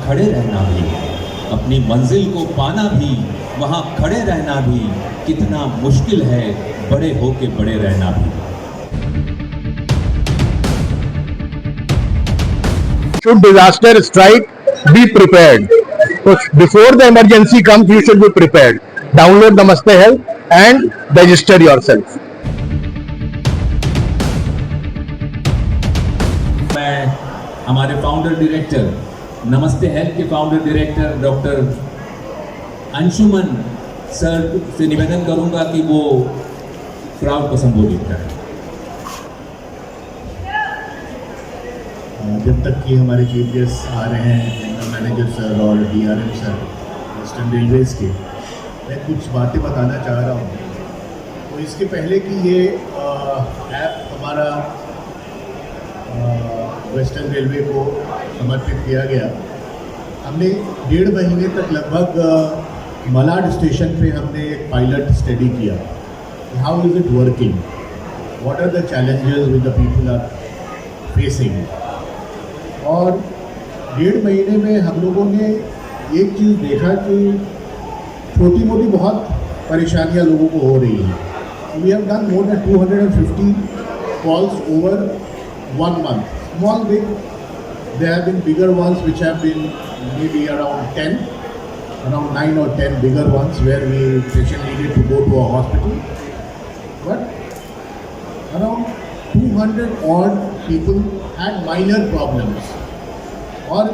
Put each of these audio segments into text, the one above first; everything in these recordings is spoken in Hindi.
खड़े रहना भी, अपनी मंजिल को पाना भी, वहाँ खड़े रहना भी कितना मुश्किल है, बड़े होके बड़े रहना भी। Should disaster strike, be prepared. So before the emergency comes, you should be prepared. Download Namaste Health and register yourself. मैं हमारे फाउंडर डायरेक्टर, नमस्ते हेल्थ के founder director doctor Anshuman sir से निवेदन करूंगा कि वो क्राउड को संबोधित करें। जब तक कि हमारे चीफ गेस्ट आ रहे हैं, जनरल मैनेजर सर और DRM सर वेस्टर्न रेलवेज़ के, मैं कुछ बातें बताना चाह रहा हूँ। तो इसके पहले कि ये ऐप हमारा वेस्टर्न रेलवे को समर्पित किया गया, हमने 1.5 महीने तक लगभग मलाड स्टेशन पे हमने एक पायलट स्टडी किया। How is it working, what are the challenges with the people are facing. और 1.5 महीने में हम लोगों ने एक चीज़ देखा कि छोटी मोटी बहुत परेशानियां लोगों को हो रही हैं। We have done more than 250 calls over 1 month, small big, there have been bigger ones which have been maybe around 9 or 10 bigger ones where we patient needed to go to a hospital, but around 200 odd people had minor problems और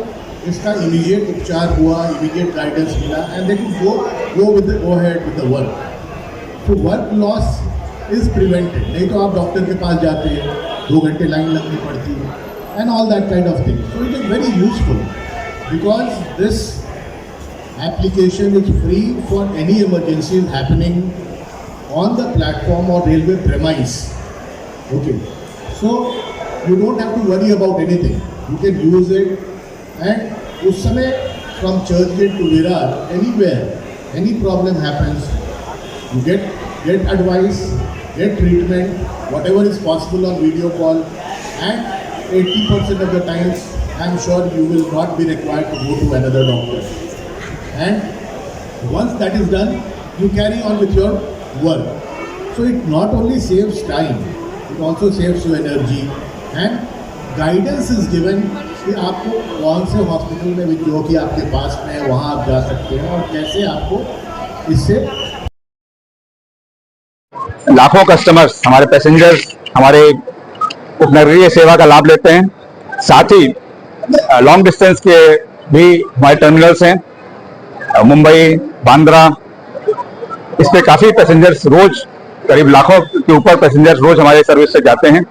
इसका इमीडिएट उपचार हुआ, इमीडिएट गाइडेंस मिला and they can go ahead with the work. तो वर्क लॉस इज प्रिवेंटेड। नहीं तो आप डॉक्टर के पास जाते हैं, 2 घंटे लाइन लगनी पड़ती है and all that kind of thing. So it is very useful because this application is free for any emergencies happening on the platform or railway premise. Okay, so you don't have to worry about anything. You can use it, and उस समय from Churchgate to Virar, anywhere, any problem happens, you get advice, get treatment, whatever is possible on video call, and 80% of the times, I'm sure you will not be required to go to another doctor. And once that is done, you carry on with your work. So it not only saves time, it also saves you energy, and guidance is given कि आपको कौन से हॉस्पिटल में जो कि आपके पास में है वहाँ आप जा सकते हैं और कैसे आपको इससे। लाखों कस्टमर्स, हमारे पैसेंजर्स हमारे उपनगरीय सेवा का लाभ लेते हैं। साथ ही लॉन्ग डिस्टेंस के भी हमारे टर्मिनल्स हैं, मुंबई, बांद्रा, इस पे काफ़ी पैसेंजर्स रोज, करीब लाखों के ऊपर पैसेंजर्स रोज हमारे सर्विस से जाते हैं।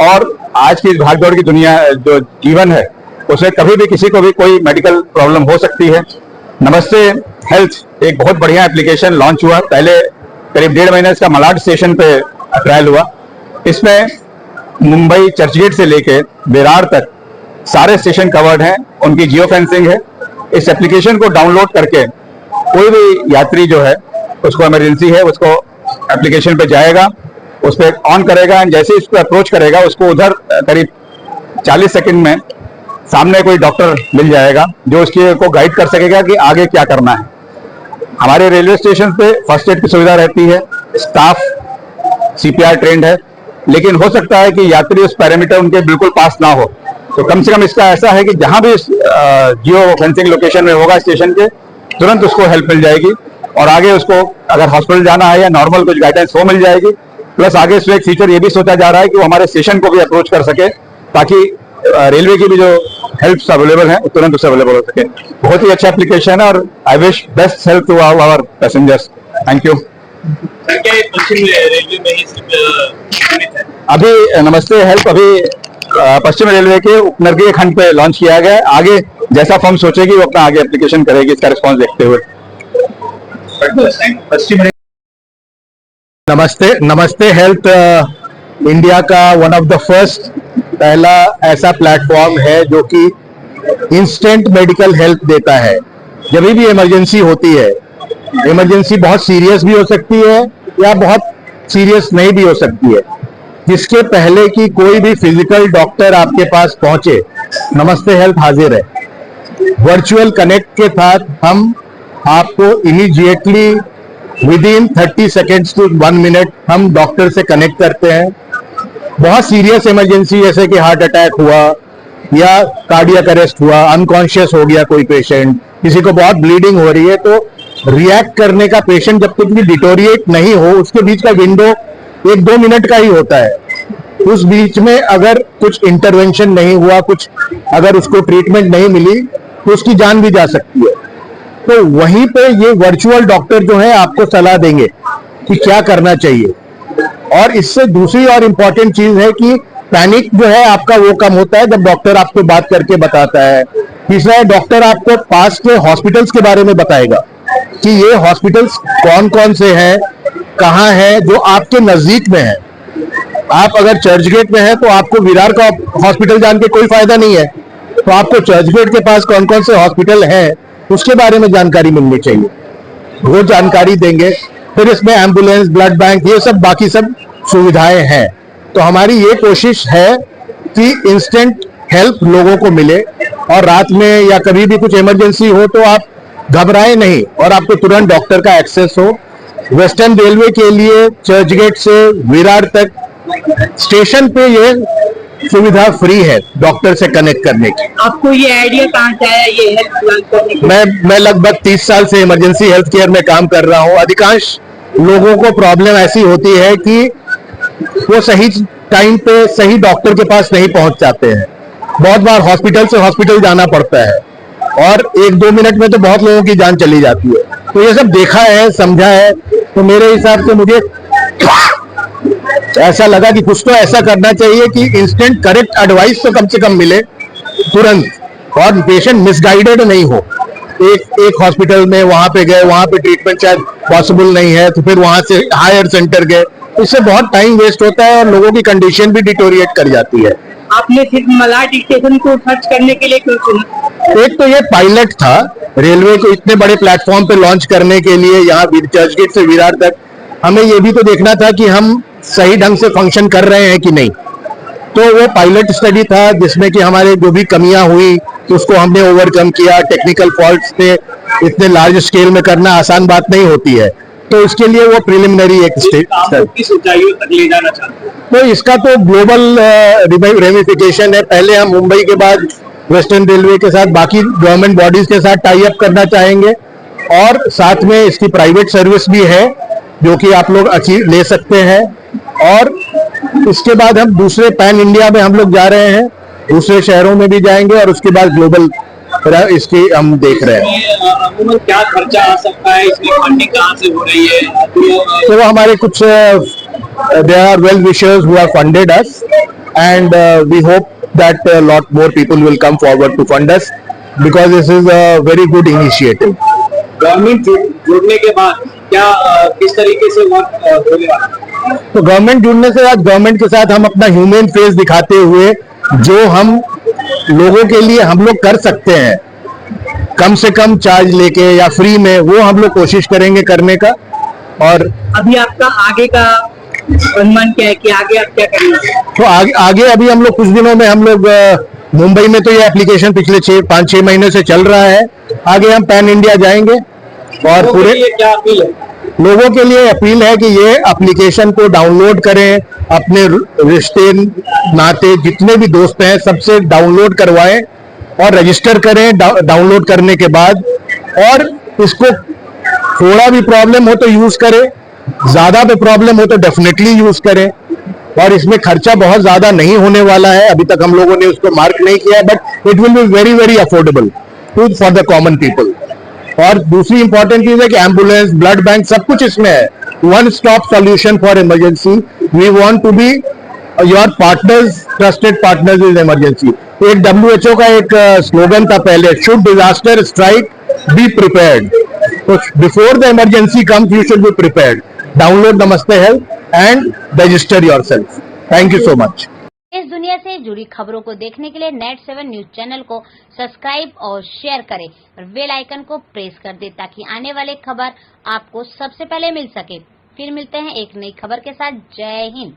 और आज की भागदौड़ की दुनिया जो जीवन है, उसमें कभी भी किसी को भी कोई मेडिकल प्रॉब्लम हो सकती है। नमस्ते हेल्थ एक बहुत बढ़िया एप्लीकेशन लॉन्च हुआ, पहले करीब 1.5 महीने इसका मलाड स्टेशन पे ट्रायल हुआ। इसमें मुंबई चर्चगेट से लेके विरार तक सारे स्टेशन कवर्ड हैं, उनकी जियो फेंसिंग है। इस एप्लीकेशन को डाउनलोड करके कोई भी यात्री जो है, उसको इमरजेंसी है, उसको एप्लीकेशन पे जाएगा, उस पर ऑन करेगा एंड जैसे इसको अप्रोच करेगा, उसको उधर करीब 40 सेकंड में सामने कोई डॉक्टर मिल जाएगा जो उसके को गाइड कर सकेगा कि आगे क्या करना है। हमारे रेलवे स्टेशन पे फर्स्ट एड की सुविधा रहती है, स्टाफ CPR ट्रेंड है, लेकिन हो सकता है कि यात्री उस पैरामीटर उनके बिल्कुल पास ना हो, तो कम से कम इसका ऐसा है कि जहां भी जियो फेंसिंग लोकेशन में होगा स्टेशन के, तुरंत उसको हेल्प मिल जाएगी और आगे उसको अगर हॉस्पिटल जाना है या नॉर्मल कुछ गाइडेंस वो मिल जाएगी। प्लस आगे इसमें एक फीचर ये भी सोचा जा रहा है कि वो हमारे स्टेशन को भी अप्रोच कर सके, ताकि रेलवे की भी जो हेल्प अवेलेबल है तुरंत उससे अवेलेबल हो सके। बहुत ही अच्छा एप्लीकेशन है और I wish best help to our passengers. Thank you. अभी नमस्ते हेल्प अभी पश्चिम रेलवे के उपनगरीय खंड पे लॉन्च किया गया है। आगे जैसा फर्म सोचेगी वो अपना आगे एप्लीकेशन करेगी, इसका रिस्पॉन्स देखते हुए। नमस्ते हेल्थ इंडिया का वन ऑफ द फर्स्ट, पहला ऐसा प्लेटफॉर्म है जो कि इंस्टेंट मेडिकल हेल्प देता है। जब भी इमरजेंसी होती है, इमरजेंसी बहुत सीरियस भी हो सकती है या बहुत सीरियस नहीं भी हो सकती है, जिसके पहले कि कोई भी फिजिकल डॉक्टर आपके पास पहुंचे, नमस्ते हेल्थ हाजिर है। वर्चुअल कनेक्ट के साथ हम आपको immediately within 30 seconds to 1 minute हम डॉक्टर से कनेक्ट करते हैं। बहुत सीरियस इमरजेंसी जैसे कि हार्ट अटैक हुआ या कार्डियक अरेस्ट हुआ, अनकॉन्शियस हो गया कोई पेशेंट, किसी को बहुत ब्लीडिंग हो रही है, तो रिएक्ट करने का पेशेंट जब तक भी डिटोरिएट नहीं हो उसके बीच का विंडो 1-2 मिनट का ही होता है। उस बीच में अगर कुछ इंटरवेंशन नहीं हुआ, कुछ अगर उसको ट्रीटमेंट नहीं मिली तो उसकी जान भी जा सकती है। तो वहीं पे ये वर्चुअल डॉक्टर जो है आपको सलाह देंगे कि क्या करना चाहिए। और इससे दूसरी और इम्पोर्टेंट चीज है कि पैनिक जो है आपका वो कम होता है जब डॉक्टर आपको बात करके बताता है। तीसरा है, डॉक्टर आपको पास के हॉस्पिटल्स के बारे में बताएगा कि ये हॉस्पिटल्स कौन कौन से हैं, कहाँ हैं, जो आपके नजदीक में है। आप अगर चर्च गेट में है तो आपको विरार का हॉस्पिटल जान के कोई फायदा नहीं है, तो आपको चर्च गेट के पास कौन कौन से हॉस्पिटल हैं उसके बारे में जानकारी मिलनी चाहिए, वो जानकारी देंगे। फिर इसमें एम्बुलेंस, ब्लड बैंक, ये सब बाकी सब सुविधाएं हैं। तो हमारी ये कोशिश है कि इंस्टेंट हेल्प लोगों को मिले और रात में या कभी भी कुछ इमरजेंसी हो तो आप घबराएं नहीं और आपको तुरंत डॉक्टर का एक्सेस हो। वेस्टर्न रेलवे के लिए चर्च गेट से विरार तक स्टेशन पे ये सुविधा फ्री है डॉक्टर से कनेक्ट करने की। आपको ये आइडिया कहाँ से आया ये हेल्थ प्लान करने की? मैं लगभग 30 साल से इमरजेंसी हेल्थ केयर में काम कर रहा हूँ। अधिकांश लोगों को प्रॉब्लम ऐसी होती है कि वो सही टाइम पे सही डॉक्टर के पास नहीं पहुंच जाते हैं। बहुत बार हॉस्पिटल से हॉस्पिटल जाना पड़ता है और 1-2 मिनट में तो बहुत लोगों की जान चली जाती है। तो ये सब देखा है, समझा है, तो मेरे हिसाब से मुझे ऐसा लगा कि कुछ तो ऐसा करना चाहिए कि इंस्टेंट करेक्ट एडवाइस तो कम से कम मिले तुरंत और पेशेंट मिसगाइडेड नहीं हो। एक हॉस्पिटल में वहां पे गए, वहां पे ट्रीटमेंट शायद पॉसिबल नहीं है तो फिर वहां से हायर सेंटर गए, इससे बहुत टाइम वेस्ट होता है और लोगों की कंडीशन भी डिटोरिएट कर जाती है। आपने सिर्फ मलाड स्टेशन को सर्च करने के लिए क्यों चुना? एक तो ये पायलट था रेलवे को इतने बड़े प्लेटफॉर्म पे लॉन्च करने के लिए, यहाँ चर्च गेट से विरार तक हमें ये भी तो देखना था कि हम सही ढंग से फंक्शन कर रहे हैं कि नहीं। तो वो पायलट स्टडी था जिसमें कि हमारे जो भी कमियां हुई तो उसको हमने ओवरकम किया। टेक्निकल फॉल्ट्स थे, इतने लार्ज स्केल में करना आसान बात नहीं होती है, तो इसके लिए वो प्रिलिमिनरी एक स्टेज किस ऊंचाइयों तक ले जाना चाहते हैं? तो इसका तो ग्लोबल रेमिफिकेशन है। पहले हम मुंबई के बाद वेस्टर्न रेलवे के साथ बाकी गवर्नमेंट बॉडीज के साथ टाई अप करना चाहेंगे और साथ में इसकी प्राइवेट सर्विस भी है जो कि आप लोग ले सकते हैं। और इसके बाद हम दूसरे पैन इंडिया में हम लोग जा रहे हैं, दूसरे शहरों में भी जाएंगे और उसके बाद ग्लोबल इसकी हम देख रहे हैं। अमूमन क्या खर्चा आ सकता है, इसमें फंडिंग कहाँ से हो रही है? तो वो हमारे कुछ there are well wishers who have funded us and we hope that a lot more people will come forward to fund us because this is a very good initiative. Government जुड़ने के बाद क्या किस तरीके से वर्क होगा? तो गवर्नमेंट जुड़ने से आज गवर्नमेंट के साथ हम अपना ह्यूमन फेस दिखाते हुए जो हम लोगों के लिए हम लोग कर सकते हैं कम से कम चार्ज लेके या फ्री में, वो हम लोग कोशिश करेंगे करने का। और अभी आपका आगे का अनुमान क्या है कि आगे आप क्या करेंगे? तो आगे अभी हम लोग कुछ दिनों में हम लोग मुंबई में तो ये एप्लीकेशन पिछले 5-6 महीने से चल रहा है, आगे हम पैन इंडिया जाएंगे और पूरे क्या अपील है? लोगों के लिए अपील है कि ये एप्लीकेशन को डाउनलोड करें, अपने रिश्ते नाते जितने भी दोस्त हैं सबसे डाउनलोड करवाएं और रजिस्टर करें डाउनलोड करने के बाद। और इसको थोड़ा भी प्रॉब्लम हो तो यूज करें, ज्यादा भी प्रॉब्लम हो तो डेफिनेटली यूज करें। और इसमें खर्चा बहुत ज्यादा नहीं होने वाला है, अभी तक हम लोगों ने उसको मार्क नहीं किया, but it will be very very affordable for the common people. और दूसरी इंपॉर्टेंट चीज है कि एम्बुलेंस, ब्लड बैंक सब कुछ इसमें है, one stop solution for emergency. We want to be your partners, trusted partners in emergency. एक WHO का एक स्लोगन था पहले, should disaster strike be prepared. तो before the emergency comes you should be prepared. Download Namaste health and register yourself. Thank you so much. इस दुनिया से जुड़ी खबरों को देखने के लिए Net7 न्यूज चैनल को सब्सक्राइब और शेयर करें और बेल आइकन को प्रेस कर दें ताकि आने वाले खबर आपको सबसे पहले मिल सके। फिर मिलते हैं एक नई खबर के साथ। जय हिंद।